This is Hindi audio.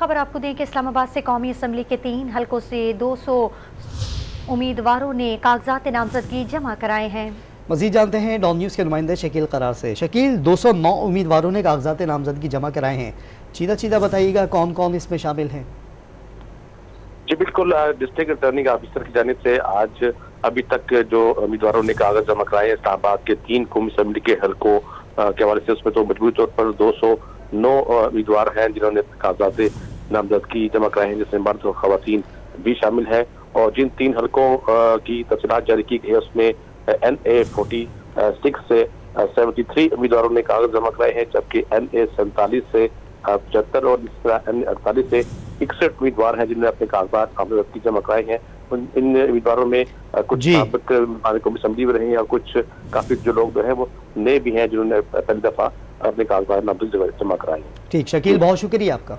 खबर आपको दें कि इस्लामाबाद से कौमी असम्बली के 3 हलकों से 200 उम्मीदवारों ने कागजात नामजदगी जमा कराए हैं। मजीद जानते हैं डॉन न्यूज़ के नुमाइंदे शकील करार से। शकील, 209 उम्मीदवारों ने कागजात नामजदगी जमा कराए हैं। सीधा बताइएगा कौन कौन इसमें शामिल हैं? जी बिल्कुल, डिस्ट्रिक्ट रिटर्निंग ऑफिसर की जानिब से आज अभी तक जो उम्मीदवारों ने कागज जमा कराए हैं इस्लामाबाद के 3 कौमी असम्बली के हलकों के हवाले से, उसमें तो मजबूरी तौर पर 209 उम्मीदवार हैं जिन्होंने कागजात नामजदगी जमा कराए हैं, जिसमें मर्द और खवातीन भी शामिल हैं। और जिन 3 हलकों की तफसीलात जारी की गई है उसमें NA 46 से 73 उम्मीदवारों ने कागज जमा कराए हैं, जबकि NA 47 से 75 और इस तरह NA 48 से 61 उम्मीदवार हैं जिन्होंने अपने कागजात नामजदगी जमा कराए हैं। इन उम्मीदवारों में कुछ साबिक कौमी असम्बली में रहे हैं और कुछ काफी जो लोग जो है वो नए भी हैं जिन्होंने पहली दफा अपने कागजात नामजदगी जमा कराए हैं। ठीक, शकील बहुत शुक्रिया आपका।